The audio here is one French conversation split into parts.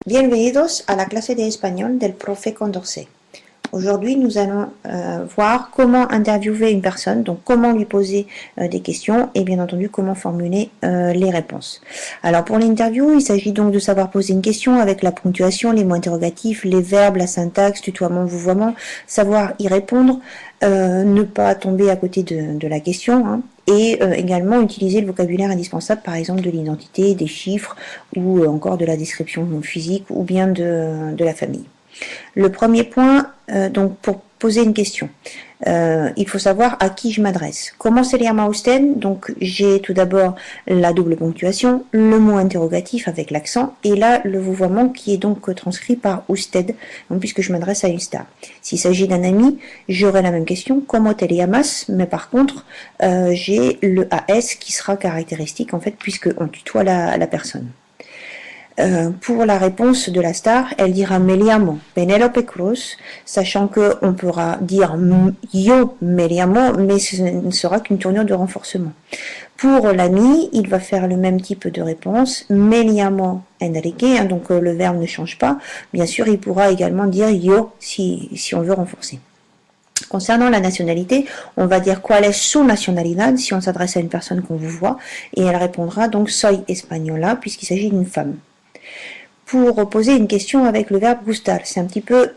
Bienvenidos a la clase de español del profe Condorcet. Aujourd'hui, nous allons voir comment interviewer une personne, donc comment lui poser des questions et bien entendu comment formuler les réponses. Alors pour l'interview, il s'agit donc de savoir poser une question avec la ponctuation, les mots interrogatifs, les verbes, la syntaxe, tutoiement, vouvoiement, savoir y répondre, ne pas tomber à côté de la question, hein, et également utiliser le vocabulaire indispensable, par exemple de l'identité, des chiffres ou encore de la description physique ou bien de la famille. Le premier point, donc pour poser une question, il faut savoir à qui je m'adresse. Comment se llama usted? Donc j'ai tout d'abord la double ponctuation, le mot interrogatif avec l'accent et là le vouvoiement qui est donc transcrit par usted, donc, puisque je m'adresse à une star. S'il s'agit d'un ami, j'aurai la même question, comment te llamas? Mais par contre, j'ai le AS qui sera caractéristique en fait puisque on tutoie la personne. Pour la réponse de la star, elle dira me llamo Penélope Cruz, sachant qu'on pourra dire yo me llamo, mais ce ne sera qu'une tournure de renforcement. Pour l'ami, il va faire le même type de réponse, me llamo Enrique, hein, donc le verbe ne change pas. Bien sûr, il pourra également dire yo si on veut renforcer. Concernant la nationalité, on va dire cuál es su nacionalidad si on s'adresse à une personne qu'on vous voit, et elle répondra donc soy española puisqu'il s'agit d'une femme. Pour poser une question avec le verbe gustar, c'est un petit peu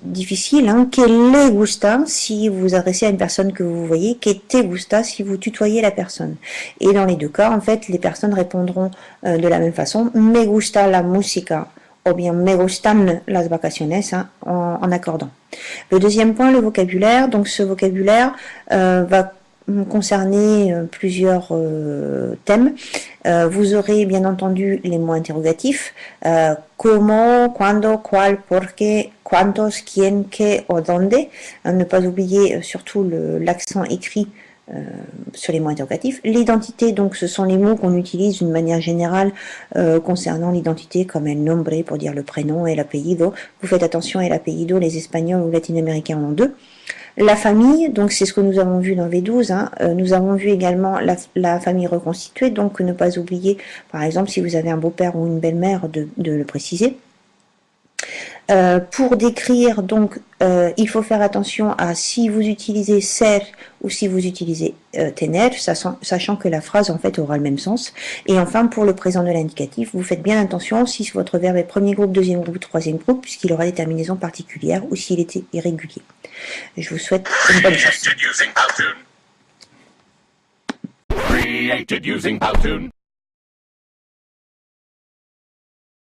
difficile. Hein. Que le gusta si vous vous adressez à une personne que vous voyez, que te gusta si vous tutoyez la personne. Et dans les deux cas, en fait, les personnes répondront de la même façon. Me gusta la música ou bien me gustan las vacaciones, hein, en accordant. Le deuxième point, le vocabulaire. Donc ce vocabulaire va concerner plusieurs thèmes. Vous aurez bien entendu les mots interrogatifs, comment, cuando, cuál, por qué, cuántos, quién, qué o dónde. Ne pas oublier surtout l'accent écrit sur les mots interrogatifs. L'identité, donc ce sont les mots qu'on utilise d'une manière générale concernant l'identité, comme el nombre pour dire le prénom et l'apellido. Vous faites attention, et l'apellido, les Espagnols ou Latino-Américains en ont deux. La famille, donc c'est ce que nous avons vu dans V12, hein. Nous avons vu également la famille reconstituée, donc ne pas oublier, par exemple, si vous avez un beau-père ou une belle-mère, de le préciser. Pour décrire, donc, il faut faire attention à si vous utilisez ser ou si vous utilisez tener, sachant que la phrase en fait aura le même sens. Et enfin, pour le présent de l'indicatif, vous faites bien attention si votre verbe est premier groupe, deuxième groupe, troisième groupe, puisqu'il aura des terminaisons particulières ou s'il était irrégulier. Je vous souhaite une bonne chance.